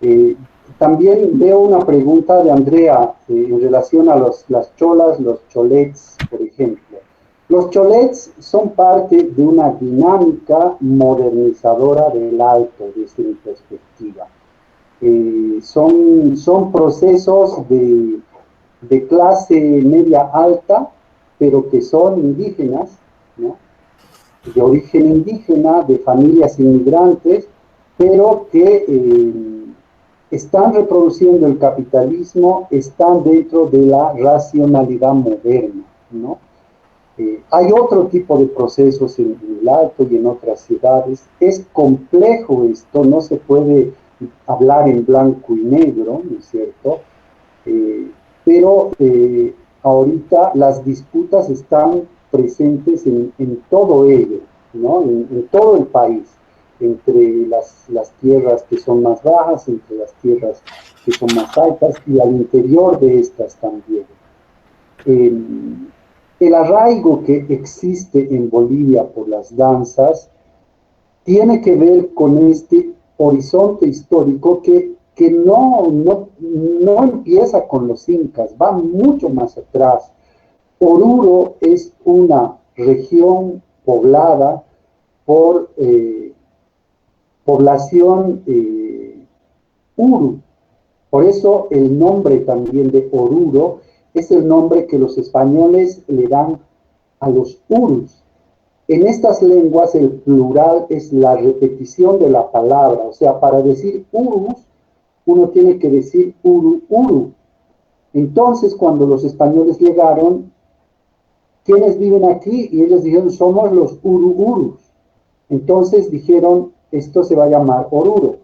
Eh, También veo una pregunta de Andrea en relación a las cholas, los cholets, por ejemplo. Los cholets son parte de una dinámica modernizadora del alto desde mi perspectiva. Son procesos de clase media alta, pero que son indígenas, ¿no? De origen indígena, de familias inmigrantes, pero que están reproduciendo el capitalismo, están dentro de la racionalidad moderna, ¿no? Hay otro tipo de procesos en el Alto y en otras ciudades. Es complejo esto, no se puede hablar en blanco y negro, ¿no es cierto? Eh, pero ahorita las disputas están presentes en todo ello, ¿no? En todo el país, entre las tierras que son más bajas, entre las tierras que son más altas y al interior de estas también. Eh, el arraigo que existe en Bolivia por las danzas tiene que ver con este horizonte histórico que no empieza con los incas, va mucho más atrás. Oruro es una región poblada por población Uru. Por eso el nombre también de Oruro es el nombre que los españoles le dan a los Urus. En estas lenguas el plural es la repetición de la palabra, o sea, para decir urus, uno tiene que decir uru, uru. Entonces, cuando los españoles llegaron, ¿quiénes viven aquí? Y ellos dijeron, somos los urus. Entonces dijeron, esto se va a llamar Oruro.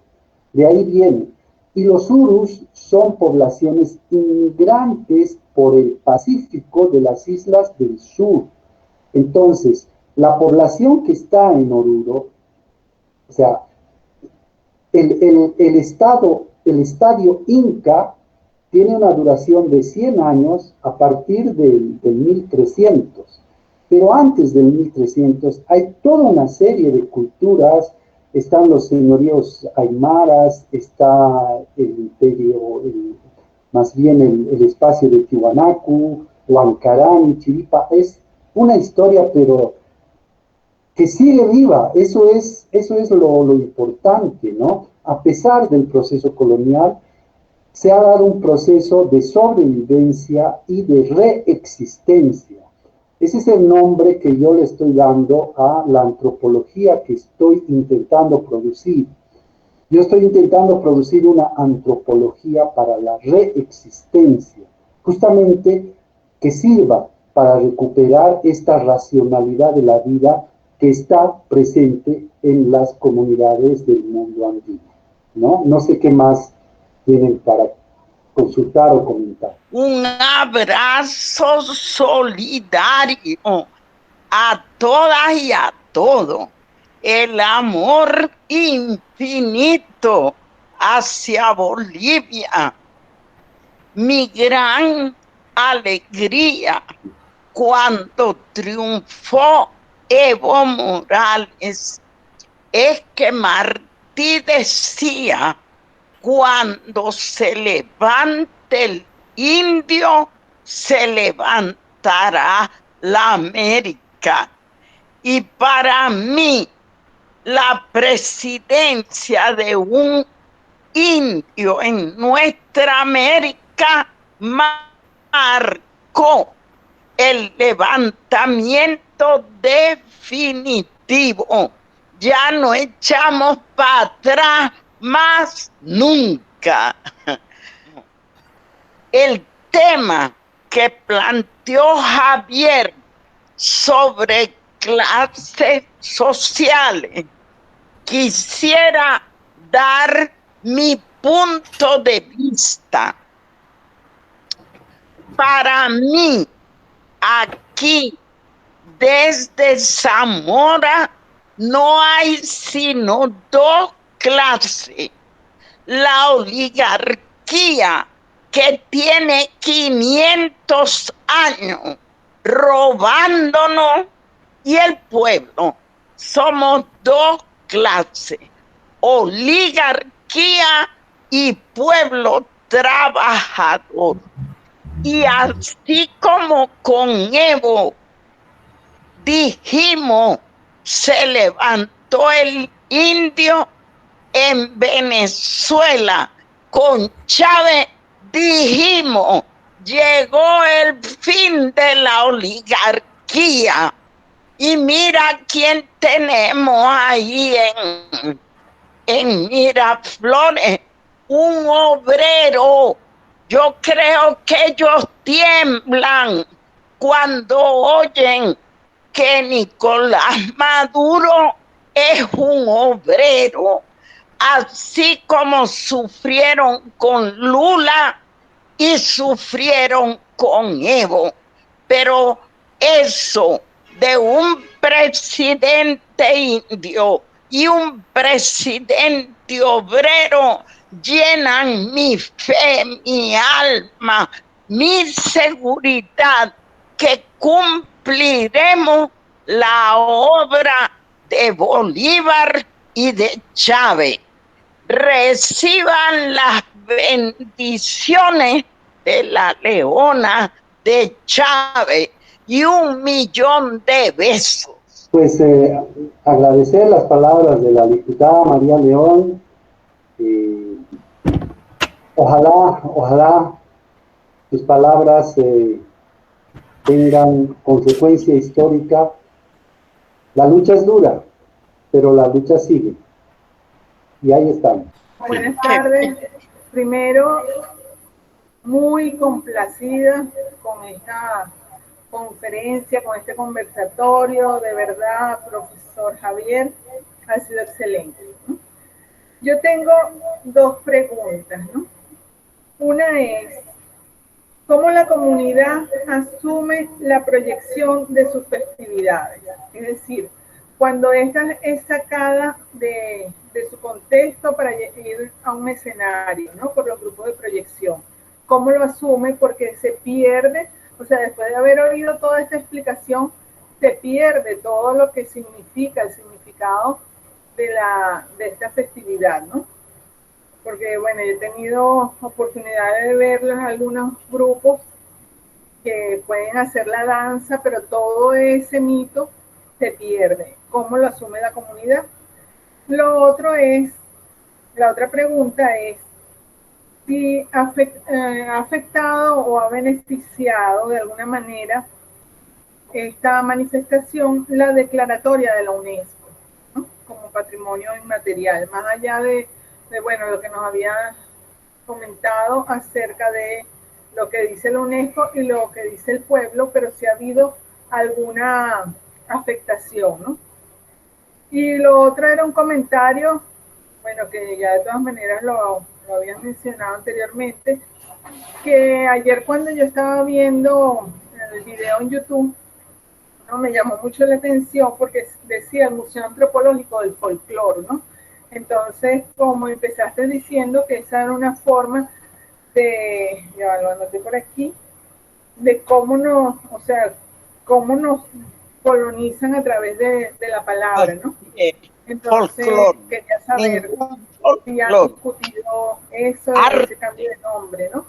De ahí viene. Y los urus son poblaciones inmigrantes por el Pacífico de las islas del sur. Entonces, la población que está en Oruro, o sea, el estadio Inca tiene una duración de 100 años a partir del 1300. Pero antes del 1300 hay toda una serie de culturas, están los señoríos aymaras, está el imperio, más bien el espacio de Tiwanaku, Huancarán, Chiripa, es una historia, pero que sigue viva, eso es lo importante, ¿no? A pesar del proceso colonial, se ha dado un proceso de sobrevivencia y de reexistencia. Ese es el nombre que yo le estoy dando a la antropología que estoy intentando producir. Yo estoy intentando producir una antropología para la reexistencia, justamente que sirva para recuperar esta racionalidad de la vida que está presente en las comunidades del mundo andino. ¿No? No sé qué más tienen para consultar o comentar. Un abrazo solidario a todas y a todos. El amor infinito hacia Bolivia. Mi gran alegría cuando triunfó Evo Morales es que Martí decía, cuando se levante el indio, se levantará la América. Y para mí, la presidencia de un indio en nuestra América marcó el levantamiento definitivo. Ya no echamos para atrás más nunca. El tema que planteó Javier sobre clases sociales, quisiera dar mi punto de vista. Para mí, aquí, desde Zamora, no hay sino dos clases. La oligarquía que tiene 500 años robándonos y el pueblo. Somos dos clases. Oligarquía y pueblo trabajador. Y así como con Evo dijimos, se levantó el indio, en Venezuela con Chávez dijimos, llegó el fin de la oligarquía. Y mira quién tenemos ahí en Miraflores, un obrero. Yo creo que ellos tiemblan cuando oyen que Nicolás Maduro es un obrero, así como sufrieron con Lula y sufrieron con Evo. Pero eso de un presidente indio y un presidente obrero llenan mi fe, mi alma, mi seguridad que cumpliremos la obra de Bolívar y de Chávez. Reciban las bendiciones de la Leona de Chávez y 1.000.000 de besos. Pues agradecer las palabras de la diputada María León. Ojalá sus palabras tengan consecuencia histórica. La lucha es dura, pero la lucha sigue. Y ahí estamos. Buenas tardes. Primero, muy complacida con esta conferencia, con este conversatorio. De verdad, profesor Javier, ha sido excelente, ¿no? Yo tengo dos preguntas, ¿no? Una es, ¿cómo la comunidad asume la proyección de sus festividades? Es decir, cuando esta es sacada de su contexto para ir a un escenario, ¿no? Por los grupos de proyección. ¿Cómo lo asume? Porque se pierde, o sea, después de haber oído toda esta explicación, se pierde todo lo que significa, el significado de esta festividad, ¿no? Porque, bueno, yo he tenido oportunidad de verlos en algunos grupos que pueden hacer la danza, pero todo ese mito se pierde. ¿Cómo lo asume la comunidad? Lo otro es, la otra pregunta es, si ha afectado o ha beneficiado de alguna manera esta manifestación la declaratoria de la UNESCO, ¿no? Como patrimonio inmaterial, más allá de bueno, lo que nos había comentado acerca de lo que dice la UNESCO y lo que dice el pueblo, pero si ha habido alguna afectación, ¿no? Y lo otro era un comentario, bueno, que ya de todas maneras lo habían mencionado anteriormente, que ayer cuando yo estaba viendo el video en YouTube, ¿no? Me llamó mucho la atención porque decía el Museo Antropológico del Folclore, ¿no? Entonces, como empezaste diciendo que esa era una forma de, ya lo anoté por aquí, de cómo nos, o sea, cómo nos colonizan a través de la palabra, ¿no? Entonces, quería saber si han discutido eso, ese cambio de nombre, ¿no?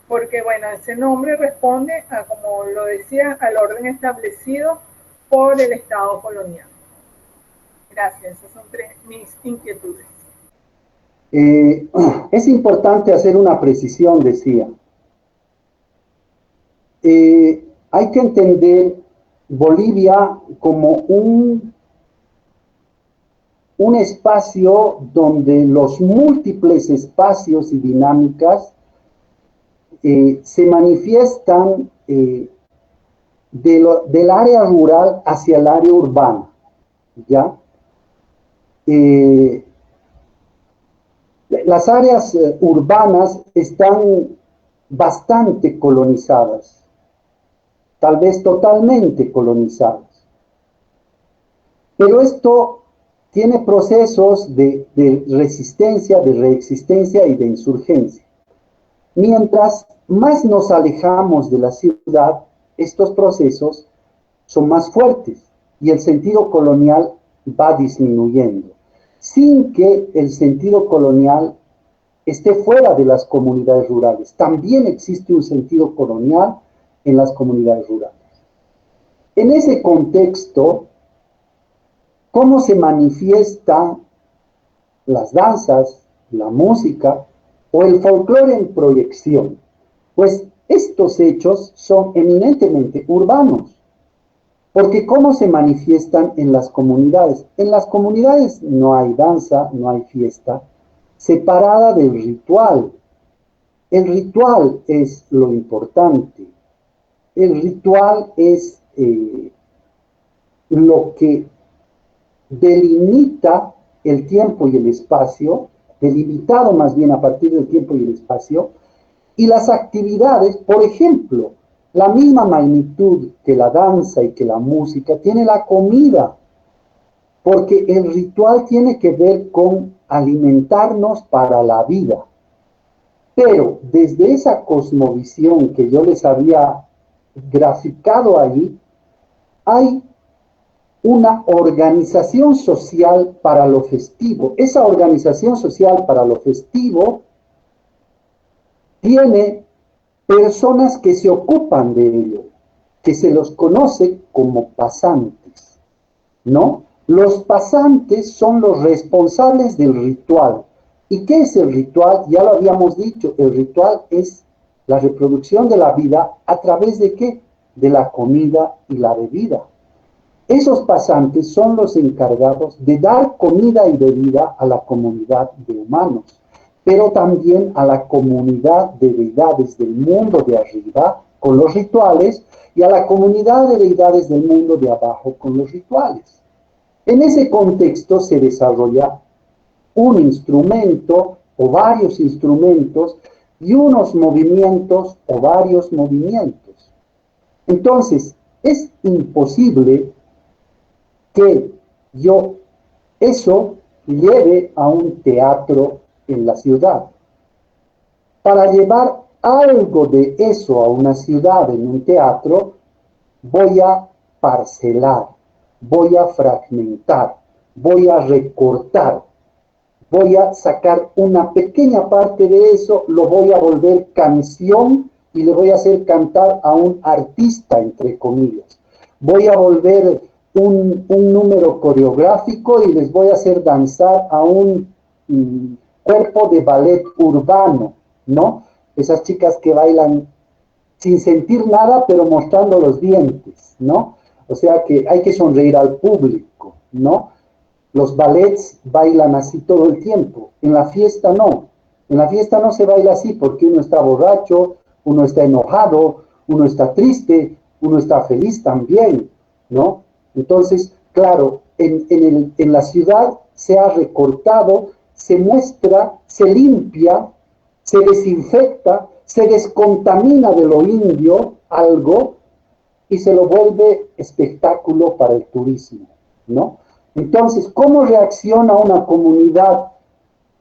Porque, bueno, ese nombre responde a, como lo decía, al orden establecido por el Estado colonial. Gracias, esas son mis inquietudes. Es importante hacer una precisión, decía. Hay que entender Bolivia como un espacio donde los múltiples espacios y dinámicas se manifiestan del área rural hacia el área urbana, ¿ya? Las áreas urbanas están bastante colonizadas, tal vez totalmente colonizadas. Pero esto tiene procesos de resistencia, de reexistencia y de insurgencia. Mientras más nos alejamos de la ciudad, estos procesos son más fuertes y el sentido colonial va disminuyendo, sin que el sentido colonial esté fuera de las comunidades rurales. También existe un sentido colonial en las comunidades rurales. En ese contexto, ¿cómo se manifiestan las danzas, la música o el folclore en proyección? Pues estos hechos son eminentemente urbanos. Porque ¿cómo se manifiestan en las comunidades? En las comunidades no hay danza, no hay fiesta, separada del ritual. El ritual es lo importante. El ritual es lo que delimita el tiempo y el espacio, delimitado más bien a partir del tiempo y el espacio, y las actividades, por ejemplo, la misma magnitud que la danza y que la música tiene la comida, porque el ritual tiene que ver con alimentarnos para la vida. Pero desde esa cosmovisión que yo les había graficado ahí, hay una organización social para lo festivo. Esa organización social para lo festivo tiene personas que se ocupan de ello, que se los conoce como pasantes, ¿no? Los pasantes son los responsables del ritual. ¿Y qué es el ritual? Ya lo habíamos dicho, el ritual es la reproducción de la vida a través de ¿qué? De la comida y la bebida. Esos pasantes son los encargados de dar comida y bebida a la comunidad de humanos, pero también a la comunidad de deidades del mundo de arriba con los rituales y a la comunidad de deidades del mundo de abajo con los rituales. En ese contexto se desarrolla un instrumento o varios instrumentos y unos movimientos o varios movimientos. Entonces, es imposible que yo eso lleve a un teatro en la ciudad. Para llevar algo de eso a una ciudad en un teatro, voy a parcelar, voy a fragmentar, voy a recortar, voy a sacar una pequeña parte de eso, lo voy a volver canción y le voy a hacer cantar a un artista, entre comillas. Voy a volver un número coreográfico y les voy a hacer danzar a un cuerpo de ballet urbano, ¿no? Esas chicas que bailan sin sentir nada, pero mostrando los dientes, ¿no? O sea que hay que sonreír al público, ¿no? Los ballets bailan así todo el tiempo. En la fiesta no. En la fiesta no se baila así porque uno está borracho, uno está enojado, uno está triste, uno está feliz también, ¿no? Entonces, claro, en la ciudad se ha recortado, se muestra, se limpia, se desinfecta, se descontamina de lo indio algo y se lo vuelve espectáculo para el turismo, ¿no? Entonces, ¿cómo reacciona una comunidad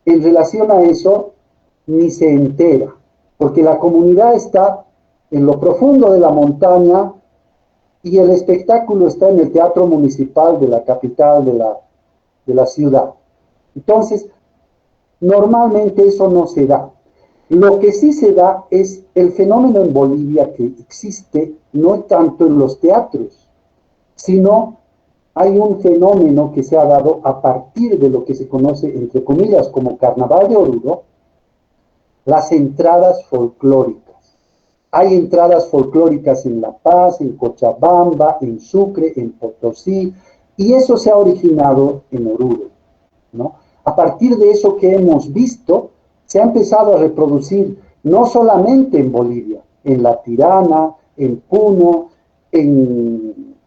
en relación a eso? Ni se entera, porque la comunidad está en lo profundo de la montaña y el espectáculo está en el teatro municipal de la capital de la ciudad. Entonces, normalmente eso no se da. Lo que sí se da es el fenómeno en Bolivia que existe no tanto en los teatros, sino hay un fenómeno que se ha dado a partir de lo que se conoce, entre comillas, como Carnaval de Oruro, las entradas folclóricas. Hay entradas folclóricas en La Paz, en Cochabamba, en Sucre, en Potosí, y eso se ha originado en Oruro, ¿no? A partir de eso que hemos visto, se ha empezado a reproducir no solamente en Bolivia, en La Tirana, en Puno,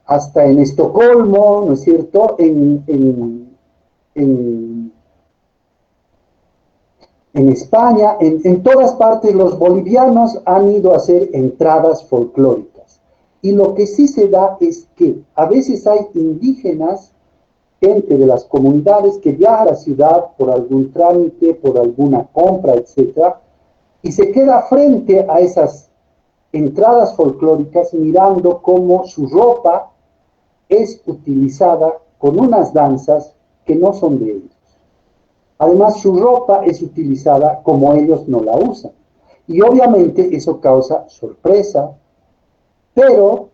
hasta en Estocolmo, ¿no es cierto?, en España, en todas partes los bolivianos han ido a hacer entradas folclóricas. Y lo que sí se da es que a veces hay indígenas, gente de las comunidades que viaja a la ciudad por algún trámite, por alguna compra, etc., y se queda frente a esas entradas folclóricas mirando cómo su ropa es utilizada con unas danzas que no son de ellos. Además, su ropa es utilizada como ellos no la usan. Y obviamente eso causa sorpresa, pero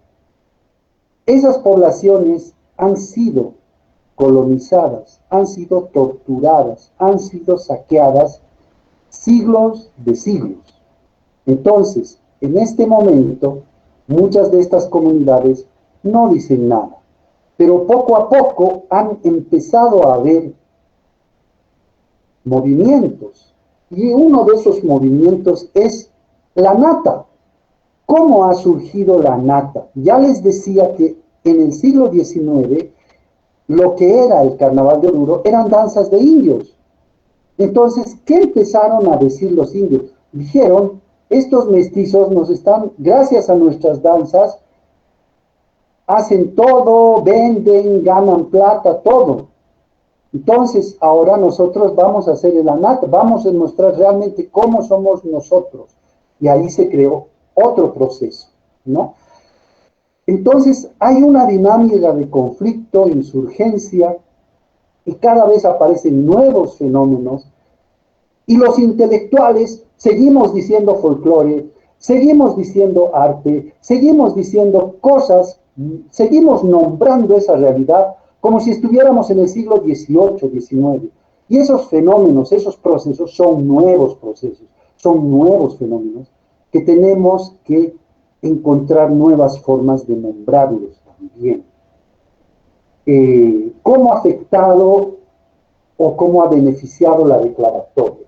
esas poblaciones han sido colonizadas, han sido torturadas, han sido saqueadas siglos de siglos. Entonces, en este momento, muchas de estas comunidades no dicen nada, pero poco a poco han empezado a haber movimientos, y uno de esos movimientos es la nata. ¿Cómo ha surgido la nata? Ya les decía que en el siglo XIX lo que era el carnaval de Oruro eran danzas de indios. Entonces, ¿qué empezaron a decir los indios? Dijeron, estos mestizos nos están, gracias a nuestras danzas, hacen todo, venden, ganan plata, todo. Entonces, ahora nosotros vamos a hacer el ANAT, vamos a mostrar realmente cómo somos nosotros. Y ahí se creó otro proceso, ¿no? Entonces, hay una dinámica de conflicto, insurgencia, y cada vez aparecen nuevos fenómenos, y los intelectuales seguimos diciendo folclore, seguimos diciendo arte, seguimos diciendo cosas, seguimos nombrando esa realidad como si estuviéramos en el siglo XVIII, XIX. Y esos fenómenos, esos procesos son nuevos procesos, son nuevos fenómenos que tenemos que encontrar nuevas formas de nombrarlos también. ¿Cómo ha afectado o cómo ha beneficiado la declaratoria?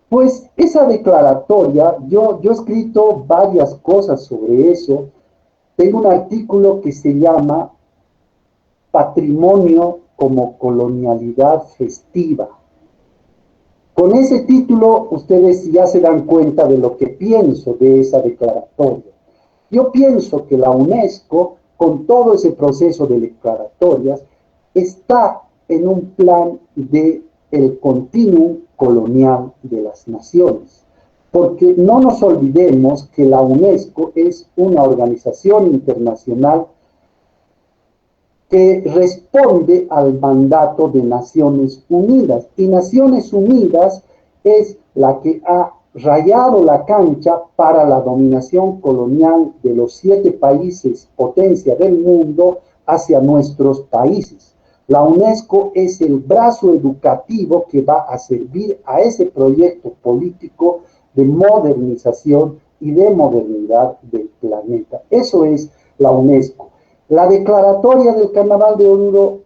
Pues esa declaratoria, yo he escrito varias cosas sobre eso. Tengo un artículo que se llama Patrimonio como colonialidad festiva. Con ese título ustedes ya se dan cuenta de lo que pienso de esa declaratoria. Yo pienso que la UNESCO, con todo ese proceso de declaratorias, está en un plan de el continuum colonial de las naciones. Porque no nos olvidemos que la UNESCO es una organización internacional que responde al mandato de Naciones Unidas. Y Naciones Unidas es la que ha rayado la cancha para la dominación colonial de los 7 países potencia del mundo hacia nuestros países. La UNESCO es el brazo educativo que va a servir a ese proyecto político de modernización y de modernidad del planeta. Eso es la UNESCO. La declaratoria del Carnaval de Oruro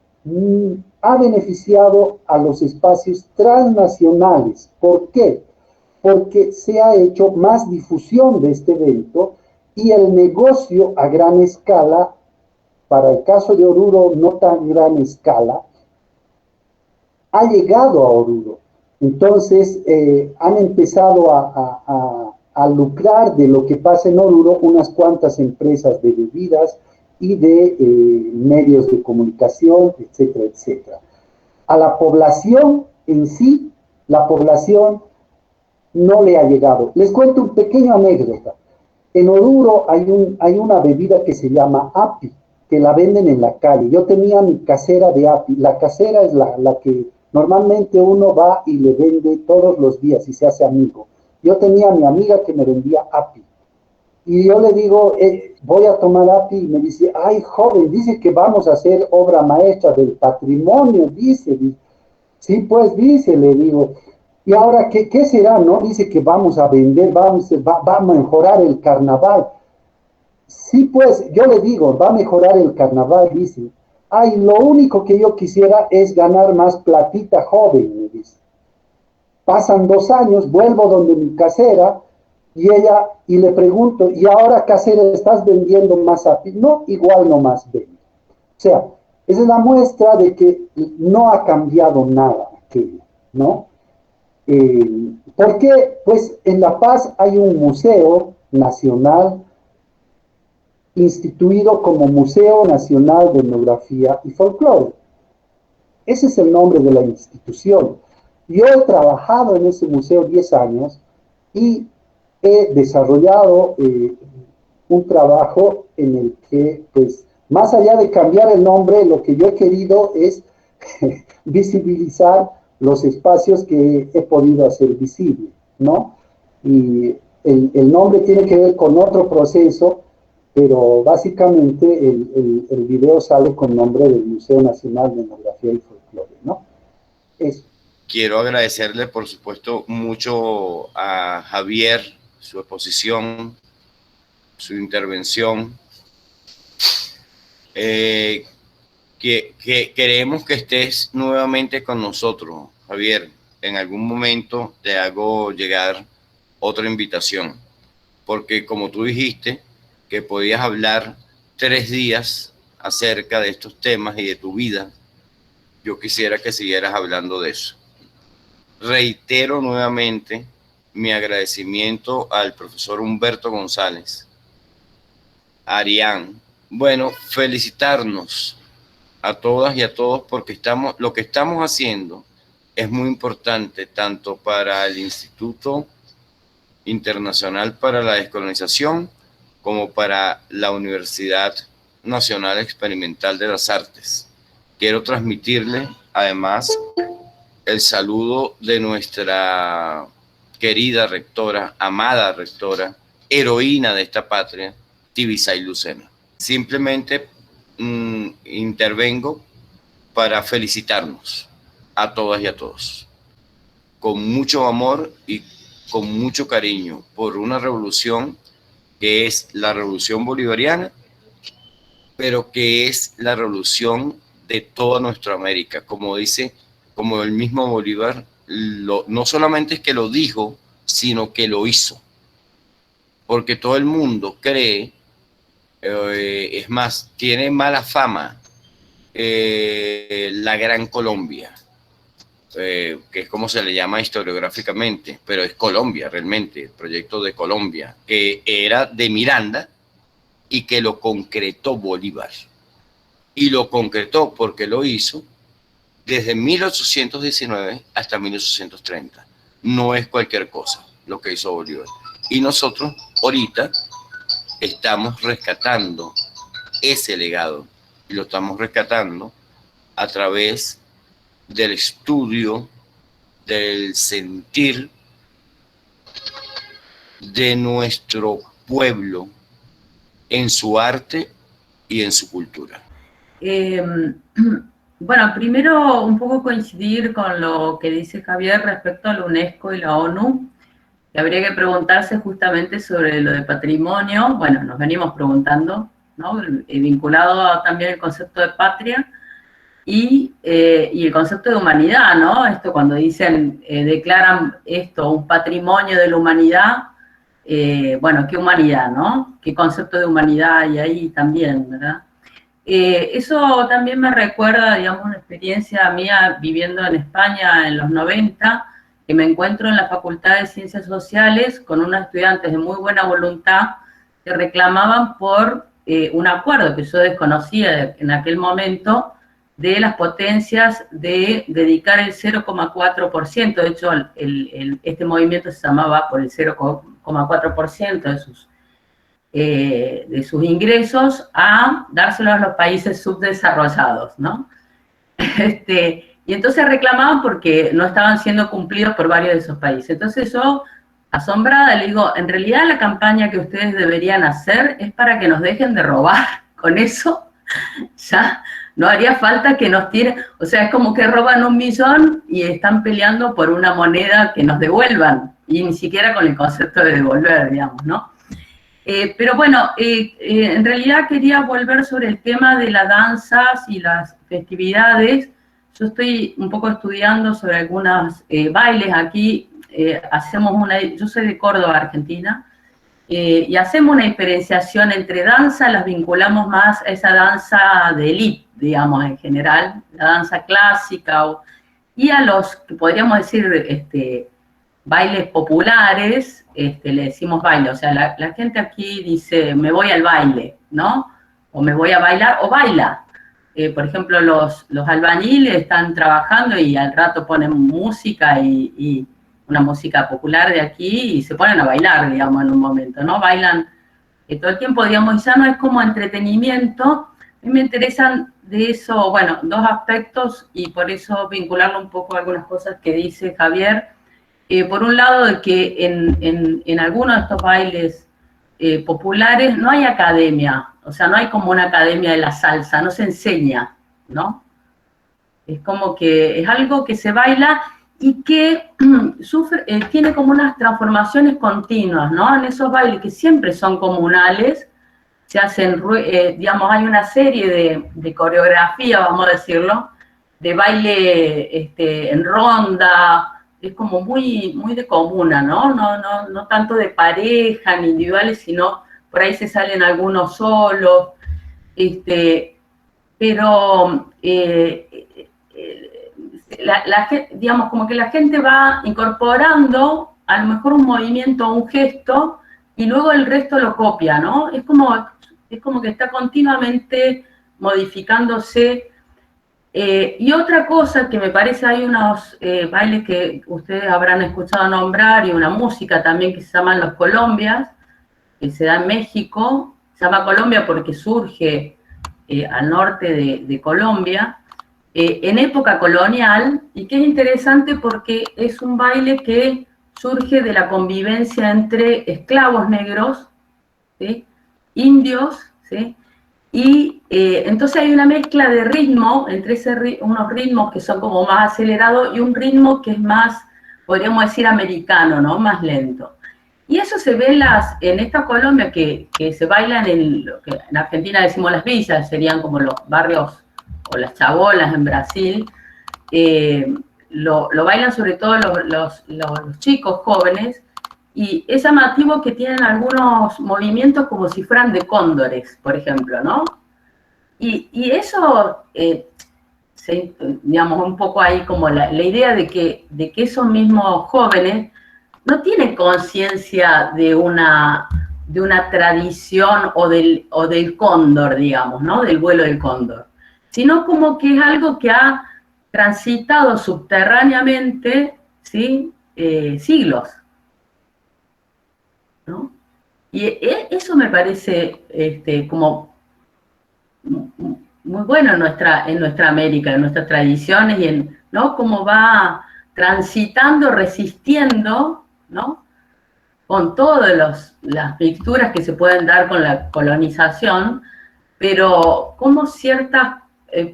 ha beneficiado a los espacios transnacionales. ¿Por qué? Porque se ha hecho más difusión de este evento y el negocio a gran escala, para el caso de Oruro no tan gran escala, ha llegado a Oruro. Entonces han empezado a lucrar de lo que pasa en Oruro unas cuantas empresas de bebidas y de medios de comunicación, etcétera, etcétera. A la población en sí, la población no le ha llegado. Les cuento un pequeño anécdota. En Oruro hay una bebida que se llama api, que la venden en la calle. Yo tenía mi casera de api. La casera es la que normalmente uno va y le vende todos los días y se hace amigo. Yo tenía a mi amiga que me vendía api. Y yo le digo, voy a tomar api, y me dice, ay, joven, dice que vamos a hacer obra maestra del patrimonio, dice. Sí, pues, dice, le digo. Y ahora, ¿qué será, no? Dice que vamos a vender, va a mejorar el carnaval. Sí, pues, yo le digo, va a mejorar el carnaval, dice. Ay, lo único que yo quisiera es ganar más platita, joven, me dice. Pasan 2 años, vuelvo donde mi casera, y le pregunto, ¿y ahora, casera, estás vendiendo más api? No, igual no más vendo. O sea, esa es la muestra de que no ha cambiado nada aquello, ¿no? ¿Por qué? Pues en La Paz hay un museo nacional instituido como Museo Nacional de Etnografía y Folclore. Ese es el nombre de la institución. Yo he trabajado en ese museo 10 años y he desarrollado un trabajo en el que, pues, más allá de cambiar el nombre, lo que yo he querido es visibilizar los espacios que he podido hacer visible, ¿no? Y el nombre tiene que ver con otro proceso, pero básicamente el video sale con nombre del Museo Nacional de Etnografía y Folclore, ¿no? Eso. Quiero agradecerle, por supuesto, mucho a Javier, su exposición, su intervención. Queremos que estés nuevamente con nosotros, Javier. En algún momento te hago llegar otra invitación, porque como tú dijiste que podías hablar 3 días acerca de estos temas y de tu vida, yo quisiera que siguieras hablando de eso. Reitero nuevamente mi agradecimiento al profesor Humberto González, a Arián. Bueno, felicitarnos a todas y a todos porque lo que estamos haciendo es muy importante tanto para el Instituto Internacional para la Descolonización como para la Universidad Nacional Experimental de las Artes. Quiero transmitirle además el saludo de nuestra querida rectora, amada rectora, heroína de esta patria, Tibisay Lucena. Simplemente intervengo para felicitarnos a todas y a todos, con mucho amor y con mucho cariño por una revolución que es la revolución bolivariana, pero que es la revolución de toda nuestra América, como el mismo Bolívar, no solamente es que lo dijo, sino que lo hizo. Porque todo el mundo cree, es más, tiene mala fama la Gran Colombia, que es como se le llama historiográficamente, pero es Colombia realmente, el proyecto de Colombia, que era de Miranda y que lo concretó Bolívar. Y lo concretó porque lo hizo desde 1819 hasta 1830. No es cualquier cosa lo que hizo Bolívar. Y nosotros ahorita estamos rescatando ese legado. Y lo estamos rescatando a través del estudio, del sentir de nuestro pueblo en su arte y en su cultura. Bueno, primero un poco coincidir con lo que dice Javier respecto a la UNESCO y la ONU, que habría que preguntarse justamente sobre lo de patrimonio. Bueno, nos venimos preguntando, ¿no? Vinculado también el concepto de patria y el concepto de humanidad, ¿no? Esto cuando dicen, declaran esto un patrimonio de la humanidad, bueno, ¿qué humanidad, no? ¿Qué concepto de humanidad hay ahí también, verdad? Eso también me recuerda, digamos, una experiencia mía viviendo en España en los 90, que me encuentro en la Facultad de Ciencias Sociales con unos estudiantes de muy buena voluntad que reclamaban por un acuerdo que yo desconocía en aquel momento de las potencias de dedicar el 0,4%. De hecho, este movimiento se llamaba por el 0,4% de sus ingresos a dárselos a los países subdesarrollados, ¿no? Y entonces reclamaban porque no estaban siendo cumplidos por varios de esos países. Entonces yo, asombrada, le digo, en realidad la campaña que ustedes deberían hacer es para que nos dejen de robar. Con eso ya no haría falta que nos tiren, o sea, es como que roban 1 millón y están peleando por una moneda que nos devuelvan, y ni siquiera con el concepto de devolver, digamos, ¿no? Pero bueno, en realidad quería volver sobre el tema de las danzas y las festividades. Yo estoy un poco estudiando sobre algunos bailes aquí. Yo soy de Córdoba, Argentina, y hacemos una diferenciación entre danza, las vinculamos más a esa danza de élite, digamos, en general, la danza clásica, y a los que podríamos decir bailes populares, le decimos baile. O sea, la gente aquí dice, me voy al baile, ¿no? O me voy a bailar, o baila. Por ejemplo, los albañiles están trabajando y al rato ponen música y una música popular de aquí y se ponen a bailar, digamos, en un momento, ¿no? Bailan todo el tiempo, digamos, y ya no es como entretenimiento. mí me interesan de eso, bueno, dos aspectos y por eso vincularlo un poco a algunas cosas que dice Javier. Por un lado, de que en algunos de estos bailes populares no hay academia, o sea, no hay como una academia de la salsa, no se enseña, ¿no? Es como que es algo que se baila y que sufre, tiene como unas transformaciones continuas, ¿no? En esos bailes que siempre son comunales, se hacen, digamos, hay una serie de coreografía, vamos a decirlo, de baile en ronda, es como muy de comuna, ¿no? No tanto de pareja ni individuales, sino por ahí se salen algunos solos, pero digamos, como que la gente va incorporando a lo mejor un movimiento o un gesto y luego el resto lo copia, ¿no? Es como que está continuamente modificándose. Y otra cosa que me parece, hay unos bailes que ustedes habrán escuchado nombrar y una música también que se llaman los colombias, que se da en México, se llama Colombia porque surge al norte de Colombia, en época colonial, y que es interesante porque es un baile que surge de la convivencia entre esclavos negros, ¿sí? Indios, ¿sí? Y entonces hay una mezcla de ritmo, entre unos ritmos que son como más acelerados y un ritmo que es más, podríamos decir, americano, ¿no? Más lento. Y eso se ve en esta Colombia que se bailan en lo que en Argentina decimos las villas, serían como los barrios o las chabolas en Brasil, lo bailan sobre todo los chicos jóvenes, y es llamativo que tienen algunos movimientos como si fueran de cóndores, por ejemplo, ¿no? Y eso, digamos, un poco ahí como la idea de que esos mismos jóvenes no tienen conciencia de una tradición o del cóndor, digamos, ¿no? Del vuelo del cóndor, sino como que es algo que ha transitado subterráneamente, ¿sí? Siglos, ¿no? Y eso me parece como muy bueno en nuestra América, en nuestras tradiciones, y ¿no? Cómo va transitando, resistiendo, ¿no? Con todas las mixturas que se pueden dar con la colonización, pero como ciertas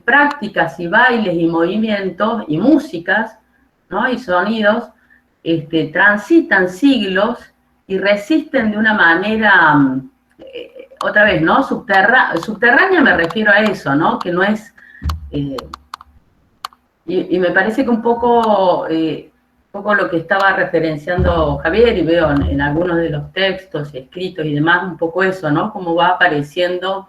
prácticas y bailes y movimientos y músicas, ¿no? Y sonidos transitan siglos y resisten de una manera, otra vez, ¿no? Subterránea me refiero a eso, ¿no? Que no es... y me parece que un poco lo que estaba referenciando Javier, y veo en algunos de los textos escritos y demás, un poco eso, ¿no? Cómo va apareciendo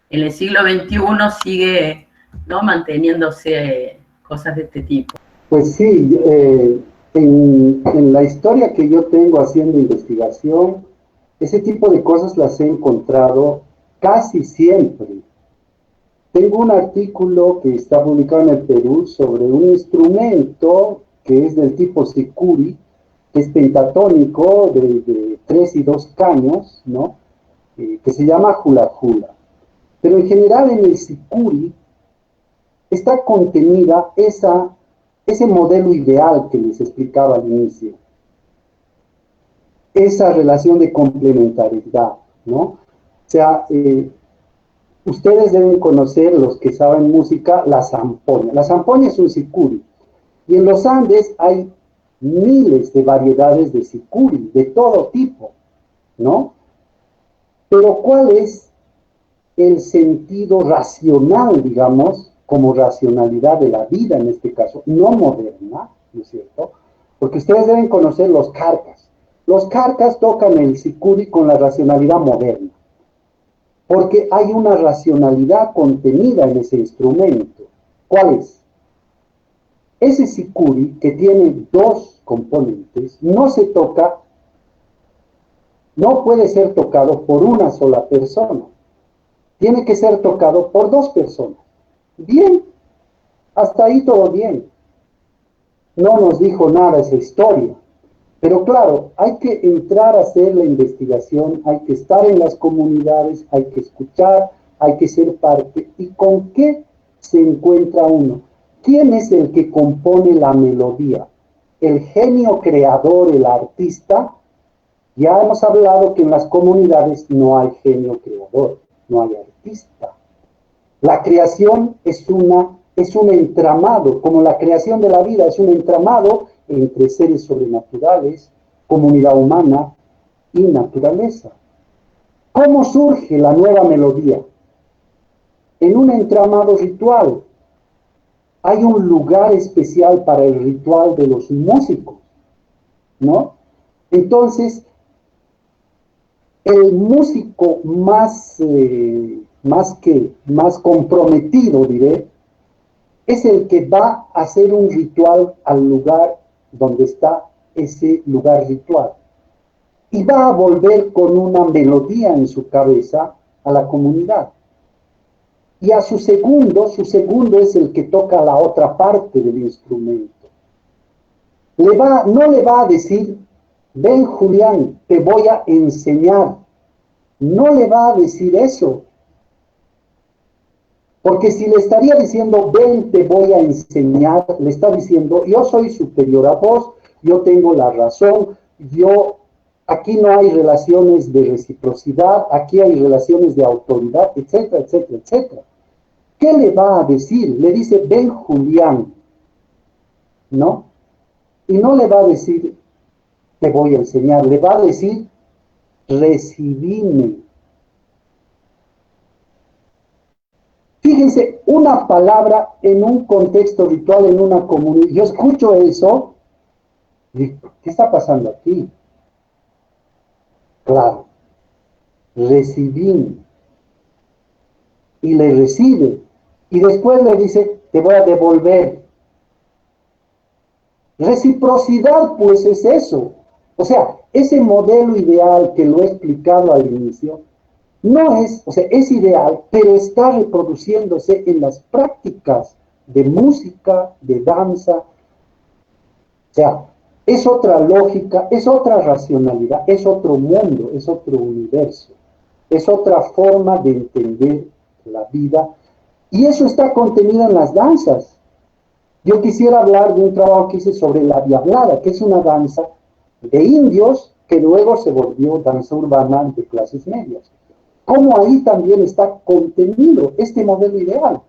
en el siglo XXI, sigue, ¿no? Manteniéndose cosas de este tipo. Pues sí, en la historia que yo tengo haciendo investigación, ese tipo de cosas las he encontrado casi siempre. Tengo un artículo que está publicado en el Perú sobre un instrumento que es del tipo sicuri, que es pentatónico, de 3 y 2 caños, ¿no? Que se llama hula hula. Pero en general en el sicuri está contenida ese modelo ideal que les explicaba al inicio. Esa relación de complementariedad, ¿no? O sea, ustedes deben conocer, los que saben música, la zampoña. La zampoña es un sicuri. Y en los Andes hay miles de variedades de sicuri, de todo tipo, ¿no? Pero ¿cuál es el sentido racional, digamos, como racionalidad de la vida en este caso, no moderna, ¿no es cierto? Porque ustedes deben conocer los carcas. Los carcas tocan el sicuri con la racionalidad moderna, porque hay una racionalidad contenida en ese instrumento. ¿Cuál es? Ese sicuri, que tiene 2 componentes, no puede ser tocado por una sola persona. Tiene que ser tocado por 2 personas. Bien, hasta ahí todo bien. No nos dijo nada esa historia. Pero claro, hay que entrar a hacer la investigación, hay que estar en las comunidades, hay que escuchar, hay que ser parte. ¿Y con qué se encuentra uno? ¿Quién es el que compone la melodía? ¿El genio creador, el artista? Ya hemos hablado que en las comunidades no hay genio creador, no hay artista. La creación es un entramado, como la creación de la vida es un entramado entre seres sobrenaturales, comunidad humana y naturaleza. ¿Cómo surge la nueva melodía? En un entramado ritual. Hay un lugar especial para el ritual de los músicos, ¿no? Entonces, el músico más comprometido, diré, es el que va a hacer un ritual al lugar donde está ese lugar ritual. Y va a volver con una melodía en su cabeza a la comunidad. Y a su segundo es el que toca la otra parte del instrumento. No le va a decir, ven Julián, te voy a enseñar. No le va a decir eso. Porque si le estaría diciendo, ven, te voy a enseñar, le está diciendo, yo soy superior a vos, yo tengo la razón, aquí no hay relaciones de reciprocidad, aquí hay relaciones de autoridad, etcétera, etcétera, etcétera. ¿Qué le va a decir? Le dice, ven Julián, ¿no? Y no le va a decir, te voy a enseñar, le va a decir, recibime. Fíjense, una palabra en un contexto ritual, en una comunidad. Yo escucho eso, y ¿qué está pasando aquí? Claro, recibime. Y le recibe. Y después le dice, te voy a devolver. Reciprocidad, pues es eso. O sea, ese modelo ideal que lo he explicado al inicio, no es, o sea, es ideal, pero está reproduciéndose en las prácticas de música, de danza. O sea, es otra lógica, es otra racionalidad, es otro mundo, es otro universo, es otra forma de entender la vida. Y eso está contenido en las danzas. Yo quisiera hablar de un trabajo que hice sobre la diablada, que es una danza de indios que luego se volvió danza urbana de clases medias. Cómo ahí también está contenido este modelo ideal,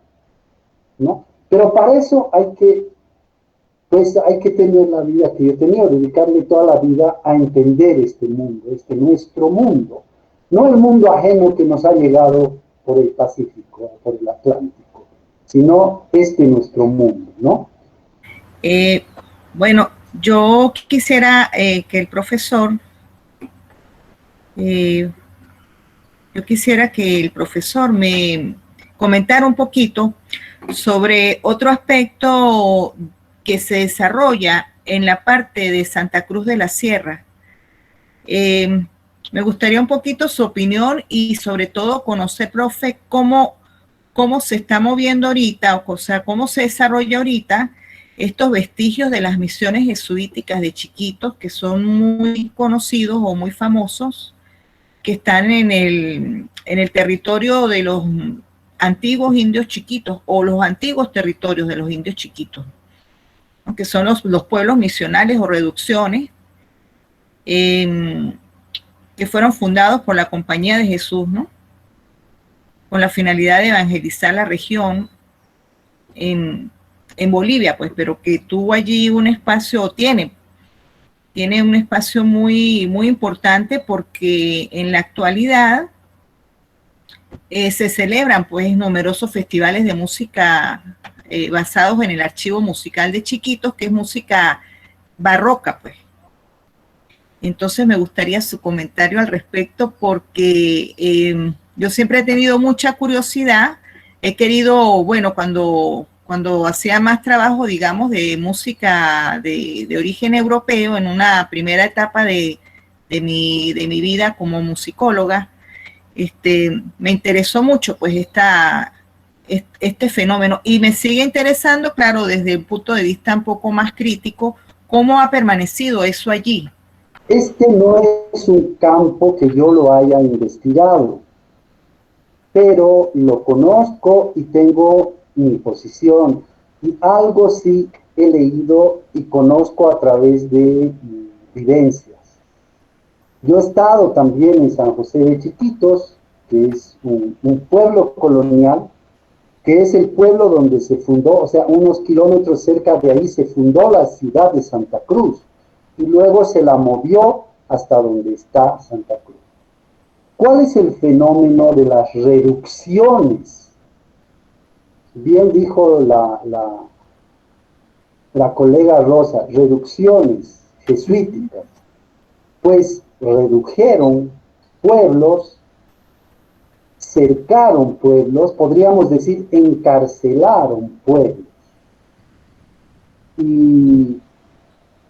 ¿no? Pero para eso hay que tener la vida que yo he tenido, dedicarle toda la vida a entender este mundo, nuestro mundo, no el mundo ajeno que nos ha llegado por el Pacífico, por el Atlántico, sino nuestro mundo, ¿no? Bueno, yo quisiera que el profesor me comentara un poquito sobre otro aspecto que se desarrolla en la parte de Santa Cruz de la Sierra. Me gustaría un poquito su opinión y sobre todo conocer, profe, cómo se está moviendo ahorita, o sea, cómo se desarrolla ahorita estos vestigios de las misiones jesuíticas de Chiquitos, que son muy conocidos o muy famosos, que están en el territorio de los antiguos indios chiquitos, o los antiguos territorios de los indios chiquitos, que son los pueblos misionales o reducciones, que fueron fundados por la Compañía de Jesús, ¿no? Con la finalidad de evangelizar la región en Bolivia, pues, pero que tuvo allí un espacio, tiene un espacio muy, muy importante, porque en la actualidad se celebran, pues, numerosos festivales de música basados en el archivo musical de Chiquitos, que es música barroca, pues. Entonces me gustaría su comentario al respecto, porque yo siempre he tenido mucha curiosidad. He querido, bueno, cuando hacía más trabajo, digamos, de música de origen europeo, en una primera etapa de mi vida como musicóloga, me interesó mucho, pues, este fenómeno, y me sigue interesando, claro, desde un punto de vista un poco más crítico, cómo ha permanecido eso allí. No es un campo que yo lo haya investigado. pero lo conozco y tengo mi posición. Y algo sí he leído y conozco a través de vivencias. Yo he estado también en San José de Chiquitos, que es un pueblo colonial, que es el pueblo donde se fundó, o sea, unos kilómetros cerca de ahí se fundó la ciudad de Santa Cruz, y luego se la movió hasta donde está Santa Cruz. ¿Cuál es el fenómeno de las reducciones? Bien dijo la colega Rosa, reducciones jesuíticas, pues redujeron pueblos, cercaron pueblos, podríamos decir encarcelaron pueblos. Y,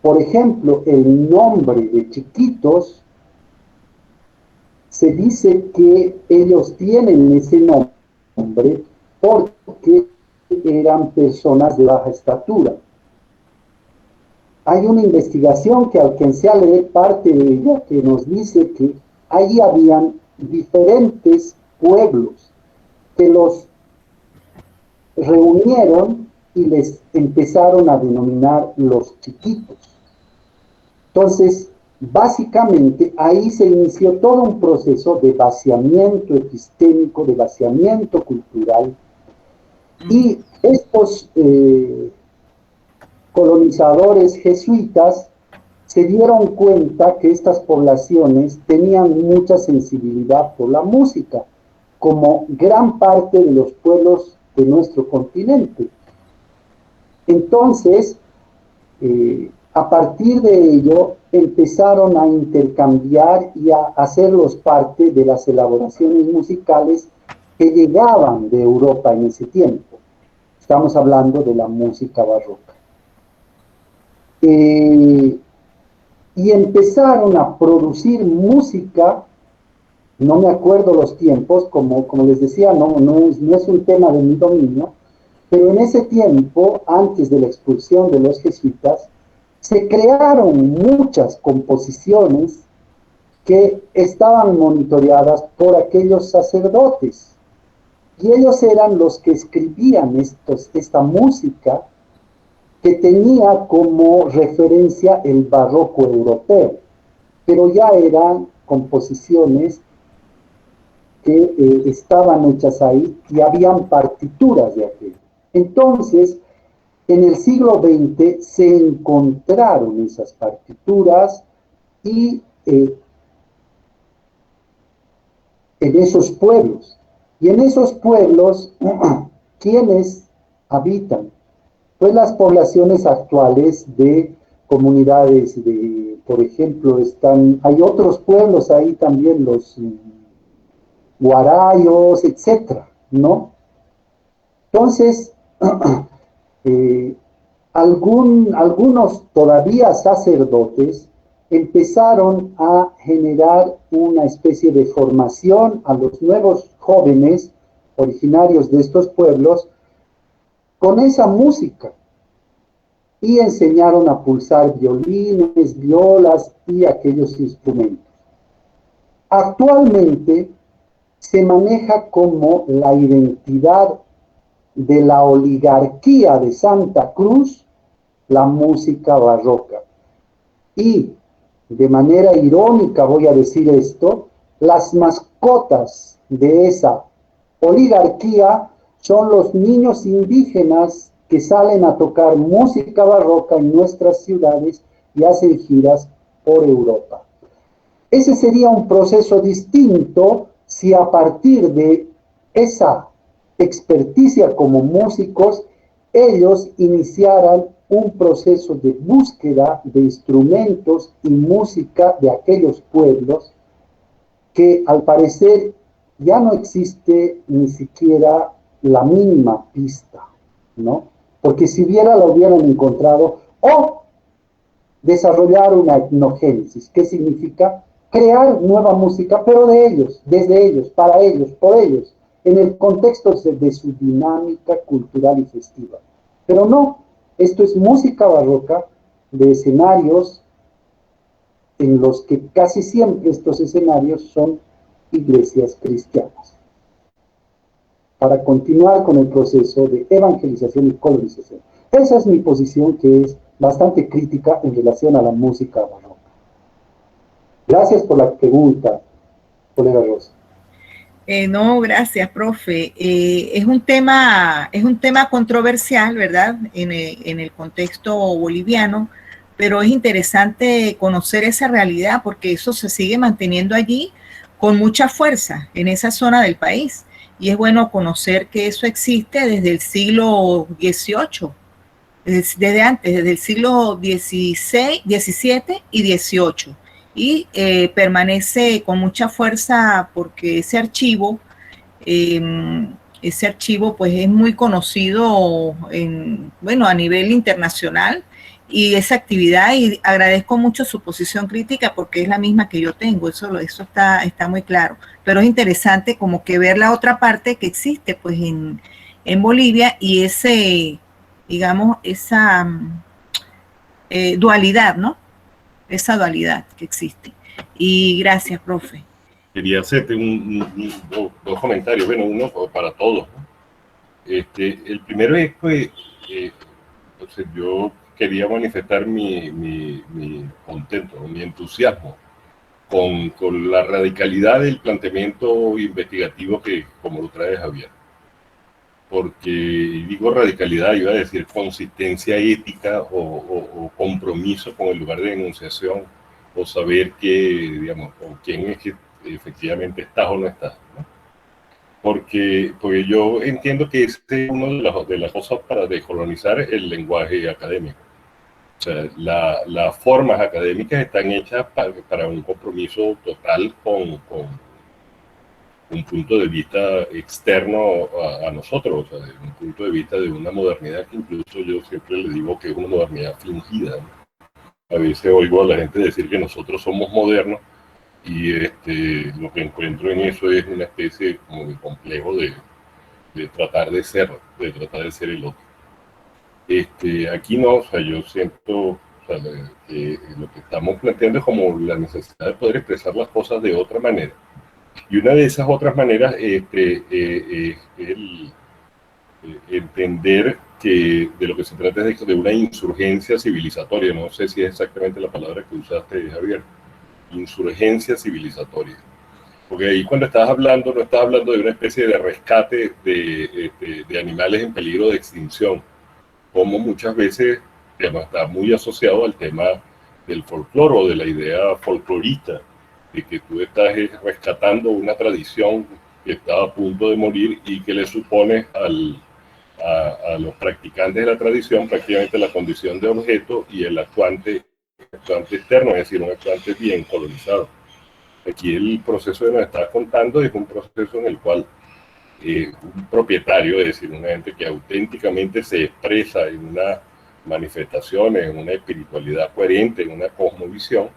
por ejemplo, el nombre de Chiquitos, se dice que ellos tienen ese nombre porque eran personas de baja estatura. Hay una investigación que alcancé a leer parte de ella que nos dice que allí habían diferentes pueblos que los reunieron y les empezaron a denominar los chiquitos. Entonces, básicamente ahí se inició todo un proceso de vaciamiento epistémico, de vaciamiento cultural, y estos colonizadores jesuitas se dieron cuenta que estas poblaciones tenían mucha sensibilidad por la música, como gran parte de los pueblos de nuestro continente. Entonces, a partir de ello, empezaron a intercambiar y a hacerlos parte de las elaboraciones musicales que llegaban de Europa en ese tiempo. Estamos hablando de la música barroca. Y empezaron a producir música, no me acuerdo los tiempos, como les decía, no es un tema de mi dominio, pero en ese tiempo, antes de la expulsión de los jesuitas, se crearon muchas composiciones que estaban monitoreadas por aquellos sacerdotes, y ellos eran los que escribían esta música que tenía como referencia el barroco europeo, pero ya eran composiciones que estaban hechas ahí y habían partituras de aquello. Entonces, en el siglo XX se encontraron esas partituras y en esos pueblos. Y en esos pueblos, ¿quiénes habitan? Pues las poblaciones actuales de comunidades por ejemplo, hay otros pueblos ahí también, los guarayos, etcétera, ¿no? Entonces, algunos todavía sacerdotes empezaron a generar una especie de formación a los nuevos jóvenes originarios de estos pueblos con esa música, y enseñaron a pulsar violines, violas y aquellos instrumentos. Actualmente se maneja como la identidad de la oligarquía de Santa Cruz, la música barroca. Y de manera irónica voy a decir esto, las mascotas de esa oligarquía son los niños indígenas que salen a tocar música barroca en nuestras ciudades y hacen giras por Europa. Ese sería un proceso distinto si a partir de esa experticia como músicos, ellos iniciaran un proceso de búsqueda de instrumentos y música de aquellos pueblos que al parecer ya no existe ni siquiera la mínima pista, ¿no? Porque si la hubieran encontrado, o desarrollar una etnogénesis, que significa crear nueva música, pero de ellos, desde ellos, para ellos, por ellos, en el contexto de su dinámica cultural y festiva. Pero no, esto es música barroca de escenarios en los que casi siempre estos escenarios son iglesias cristianas. para continuar con el proceso de evangelización y colonización. Esa es mi posición, que es bastante crítica en relación a la música barroca. Gracias por la pregunta, colega Rosa. No, gracias, profe. Es un tema controversial, ¿verdad? En el contexto boliviano, pero es interesante conocer esa realidad porque eso se sigue manteniendo allí con mucha fuerza en esa zona del país. Y es bueno conocer que eso existe desde el siglo XVIII, desde antes, desde el siglo XVI, XVII y XVIII. Y permanece con mucha fuerza porque ese archivo pues es muy conocido a nivel internacional, y esa actividad, y agradezco mucho su posición crítica porque es la misma que yo tengo, eso está muy claro, pero es interesante como que ver la otra parte que existe pues en Bolivia, y digamos, esa dualidad, ¿no? Esa dualidad que existe. Y gracias, profe. Quería hacerte dos comentarios, bueno, uno para todos, ¿no? El primero es que entonces yo quería manifestar mi contento, mi entusiasmo con la radicalidad del planteamiento investigativo que, como lo trae Javier. Porque digo radicalidad, iba a decir consistencia ética o compromiso con el lugar de denunciación, o saber que, digamos, con quién es que efectivamente estás o no estás, ¿no? Porque yo entiendo que este es una de las cosas para decolonizar el lenguaje académico. O sea, las formas académicas están hechas para un compromiso total con un punto de vista externo a nosotros, o sea, un punto de vista de una modernidad que incluso yo siempre le digo que es una modernidad fingida, ¿no? A veces oigo a la gente decir que nosotros somos modernos, y lo que encuentro en eso es una especie como de complejo de tratar de ser el otro. Aquí no, o sea, yo siento, o sea, que lo que estamos planteando es como la necesidad de poder expresar las cosas de otra manera. Y una de esas otras maneras es el entender que de lo que se trata es de una insurgencia civilizatoria. No sé si es exactamente la palabra que usaste, Javier. Insurgencia civilizatoria. Porque ahí cuando estás hablando, no estás hablando de una especie de rescate de animales en peligro de extinción, como muchas veces, digamos, está muy asociado al tema del folclore o de la idea folclorista, de que tú estás rescatando una tradición que está a punto de morir y que le supone a los practicantes de la tradición prácticamente la condición de objeto y el actuante externo, es decir, un actuante bien colonizado. Aquí el proceso que nos estás contando es un proceso en el cual un propietario, es decir, una gente que auténticamente se expresa en una manifestación, en una espiritualidad coherente, en una cosmovisión,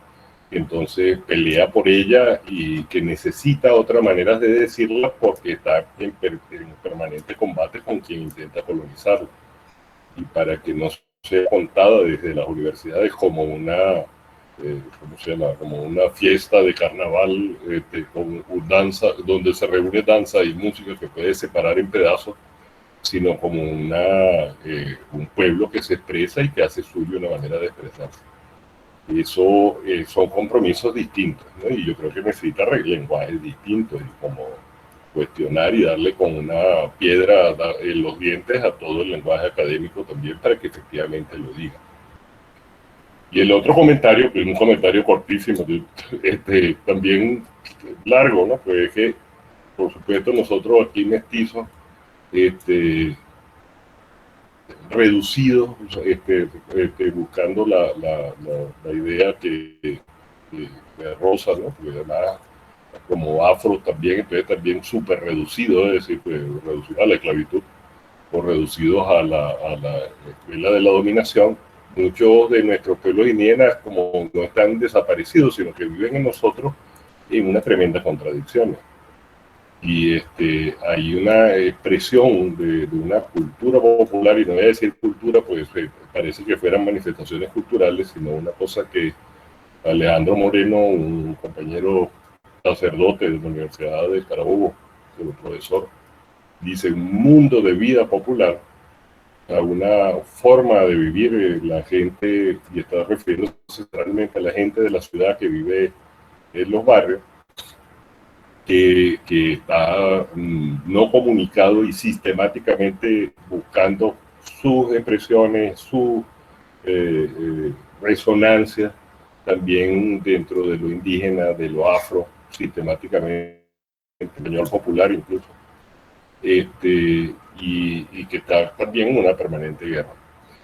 entonces pelea por ella y que necesita otras maneras de decirla porque está en permanente combate con quien intenta colonizarlo. Y para que no sea contada desde las universidades como una, ¿cómo se llama? Como una fiesta de carnaval con danza, donde se reúne danza y música que puede separar en pedazos, sino como un pueblo que se expresa y que hace suyo una manera de expresarse. Eso son compromisos distintos, ¿no? Y yo creo que necesita lenguajes distintos y como cuestionar y darle con una piedra en los dientes a todo el lenguaje académico también para que efectivamente lo diga. Y el otro comentario, que es un comentario cortísimo, también largo, ¿no? Pues es que, por supuesto, nosotros aquí mestizos, reducidos, buscando la idea que Rosa, ¿no? Porque además, como afro también, entonces también súper reducido, es decir, pues, reducidos a la esclavitud o reducidos a la escuela de la dominación. Muchos de nuestros pueblos indígenas como no están desaparecidos, sino que viven en nosotros en una tremenda contradicción. Y hay una expresión de una cultura popular, y no voy a decir cultura, pues parece que fueran manifestaciones culturales, sino una cosa que Alejandro Moreno, un compañero sacerdote de la Universidad de Carabobo, un profesor, dice un mundo de vida popular, a una forma de vivir la gente, y está refiriéndose realmente a la gente de la ciudad que vive en los barrios, que está no comunicado y sistemáticamente buscando sus expresiones, su resonancia, también dentro de lo indígena, de lo afro, sistemáticamente, español popular incluso, y que está también en una permanente guerra.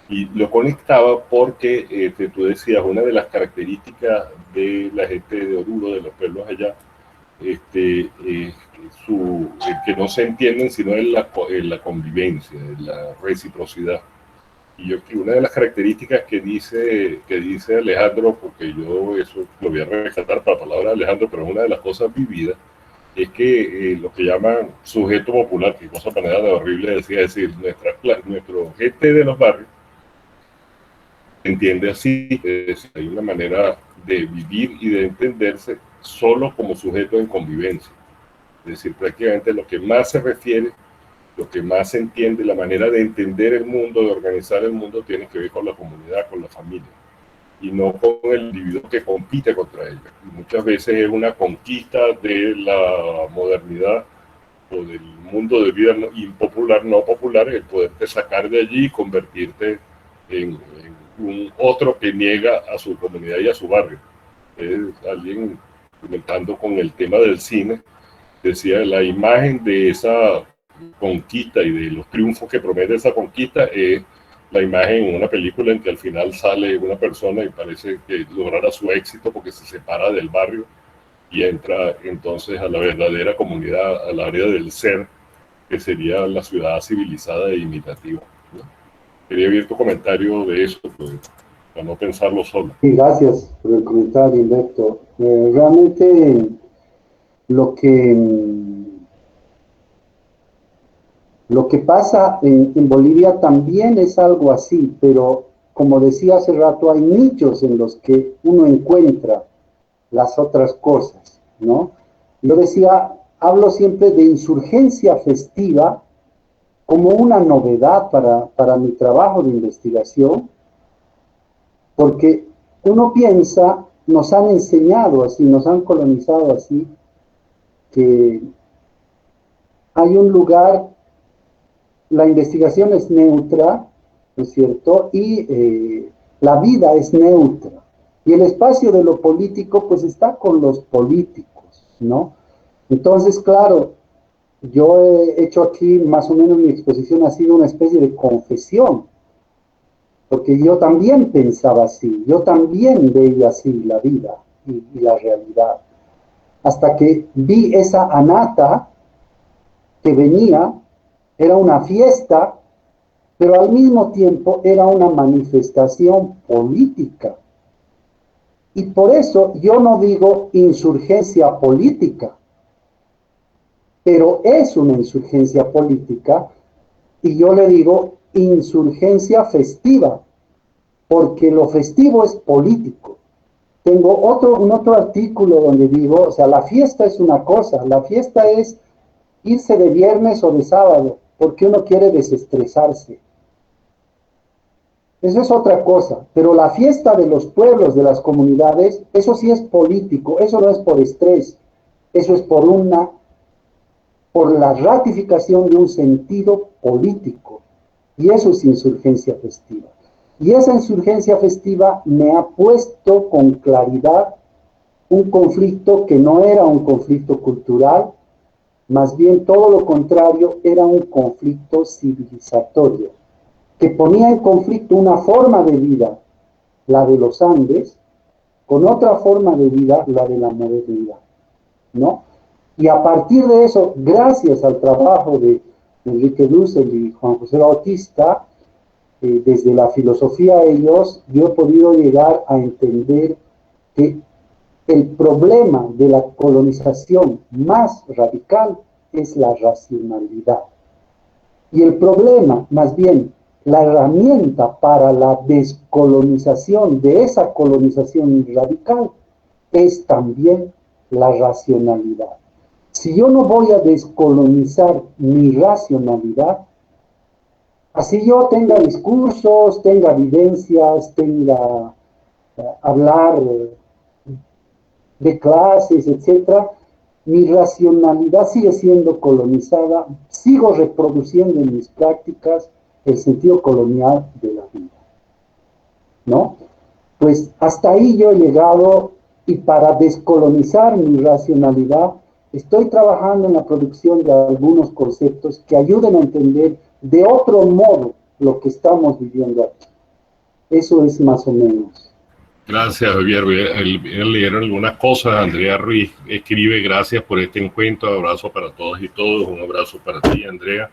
Y lo conectaba porque tú decías, una de las características de la gente de Oruro, de los pueblos allá, que no se entienden sino en la convivencia, en la reciprocidad. Y yo una de las características que dice Alejandro, porque yo eso lo voy a rescatar para la palabra de Alejandro, pero es una de las cosas vividas, es que lo que llaman sujeto popular, que cosa manera de horrible decía, es decir, nuestro gente de los barrios entiende así, hay una manera de vivir y de entenderse solo como sujeto en convivencia. Es decir, prácticamente lo que más se refiere, lo que más se entiende, la manera de entender el mundo, de organizar el mundo, tiene que ver con la comunidad, con la familia, y no con el individuo que compite contra ella. Y muchas veces es una conquista de la modernidad o del mundo de vida impopular, no popular, el poderte sacar de allí y convertirte en un otro que niega a su comunidad y a su barrio. Alguien comentando con el tema del cine decía, la imagen de esa conquista y de los triunfos que promete esa conquista es la imagen en una película en que al final sale una persona y parece que logrará su éxito porque se separa del barrio y entra entonces a la verdadera comunidad, al área del ser, que sería la ciudad civilizada e imitativa, ¿no? Quería ver tu comentario de eso, pues, para no pensarlo solo. Sí, gracias por el comentario, Humberto. Realmente lo que pasa en Bolivia también es algo así, pero como decía hace rato, hay nichos en los que uno encuentra las otras cosas, ¿no? Yo decía, hablo siempre de insurgencia festiva como una novedad para mi trabajo de investigación, porque uno piensa, nos han enseñado así, nos han colonizado así, que hay un lugar, la investigación es neutra, ¿no es cierto? Y la vida es neutra. Y el espacio de lo político, pues está con los políticos, ¿no? Entonces, claro, yo he hecho aquí, más o menos mi exposición ha sido una especie de confesión, porque yo también pensaba así, yo también veía así la vida y la realidad, hasta que vi esa anata que venía, era una fiesta, pero al mismo tiempo era una manifestación política. Y por eso yo no digo insurgencia política, pero es una insurgencia política, y yo le digo insurgencia festiva, porque lo festivo es político. Tengo un otro artículo donde digo, o sea, la fiesta es una cosa, la fiesta es irse de viernes o de sábado, porque uno quiere desestresarse. Eso es otra cosa, pero la fiesta de los pueblos, de las comunidades, eso sí es político, eso no es por estrés, eso es por la ratificación de un sentido político, y eso es insurgencia festiva. Y esa insurgencia festiva me ha puesto con claridad un conflicto que no era un conflicto cultural, más bien todo lo contrario, era un conflicto civilizatorio, que ponía en conflicto una forma de vida, la de los Andes, con otra forma de vida, la de la modernidad, ¿no? Y a partir de eso, gracias al trabajo de Enrique Dussel y Juan José Bautista, desde la filosofía de ellos, yo he podido llegar a entender que el problema de la colonización más radical es la racionalidad. Y el problema, más bien, la herramienta para la descolonización de esa colonización radical es también la racionalidad. Si yo no voy a descolonizar mi racionalidad, así yo tenga discursos, tenga vivencias, tenga hablar de clases, etcétera, mi racionalidad sigue siendo colonizada, sigo reproduciendo en mis prácticas el sentido colonial de la vida, ¿no? Pues hasta ahí yo he llegado, y para descolonizar mi racionalidad estoy trabajando en la producción de algunos conceptos que ayuden a entender de otro modo lo que estamos viviendo aquí. Eso es más o menos. Gracias, Javier. Voy a leer algunas cosas. Andrea Ruiz escribe: gracias por este encuentro, abrazo para todas y todos. Un abrazo para ti, Andrea.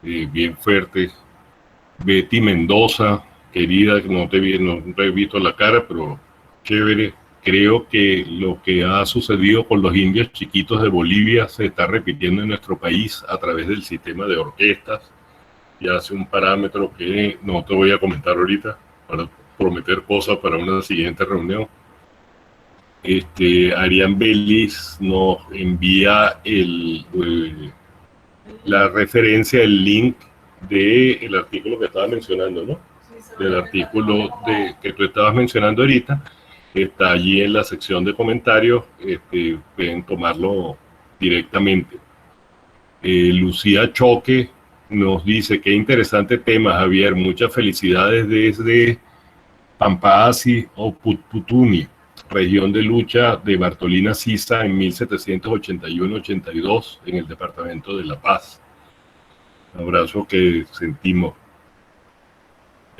Bien fuerte. Betty Mendoza, querida, no te he visto la cara, pero chévere. Creo que lo que ha sucedido con los indios chiquitos de Bolivia se está repitiendo en nuestro país a través del sistema de orquestas. Y hace un parámetro que no te voy a comentar ahorita para prometer cosas para una siguiente reunión. Arián Vélez nos envía la referencia, el link del artículo que estaba mencionando, ¿no? Del artículo que tú estabas mencionando ahorita. Está allí en la sección de comentarios, pueden tomarlo directamente. Lucía Choque nos dice: qué interesante tema, Javier, muchas felicidades desde Pampaasi o Putputuni, región de lucha de Bartolina Sisa en 1781-82 en el departamento de La Paz. Un abrazo que sentimos.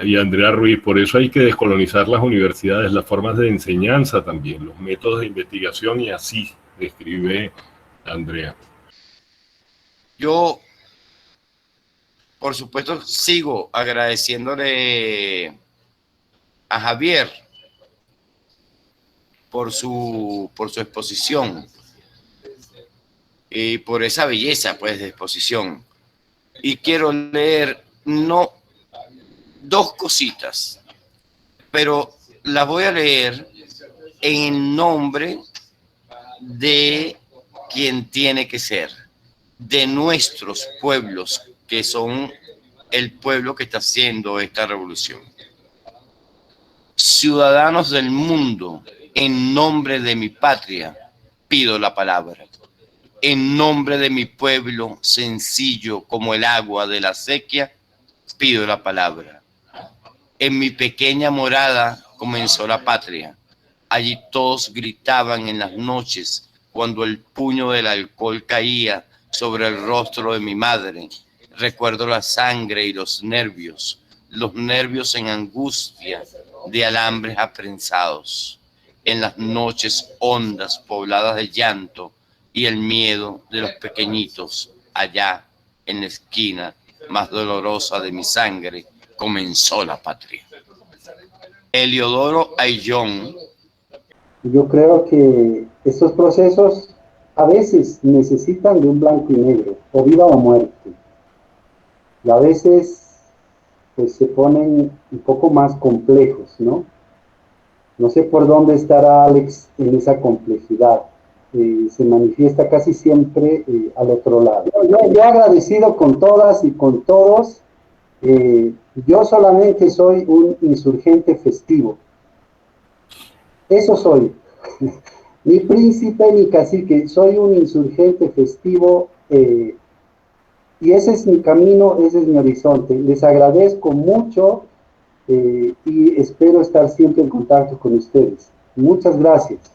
Y Andrea Ruiz: por eso hay que descolonizar las universidades, las formas de enseñanza también, los métodos de investigación, y así describe Andrea. Yo, por supuesto, sigo agradeciéndole a Javier por su exposición y por esa belleza, pues, de exposición. Y quiero leer dos cositas, pero las voy a leer en nombre de quien tiene que ser, de nuestros pueblos, que son el pueblo que está haciendo esta revolución. Ciudadanos del mundo, en nombre de mi patria, pido la palabra. En nombre de mi pueblo, sencillo como el agua de la acequia, pido la palabra. En mi pequeña morada comenzó la patria. Allí todos gritaban en las noches cuando el puño del alcohol caía sobre el rostro de mi madre. Recuerdo la sangre y los nervios en angustia de alambres aprensados, en las noches hondas pobladas de llanto y el miedo de los pequeñitos. Allá en la esquina más dolorosa de mi sangre comenzó la patria. Heliodoro Ayllón. Yo creo que estos procesos a veces necesitan de un blanco y negro, o vida o muerte, y a veces pues se ponen un poco más complejos, ¿no? No sé por dónde estará Alex en esa complejidad. Se manifiesta casi siempre al otro lado. Yo agradecido con todas y con todos. Yo solamente soy un insurgente festivo. Eso soy. Ni príncipe ni cacique, soy un insurgente festivo, y ese es mi camino, ese es mi horizonte. Les agradezco mucho y espero estar siempre en contacto con ustedes. Muchas gracias.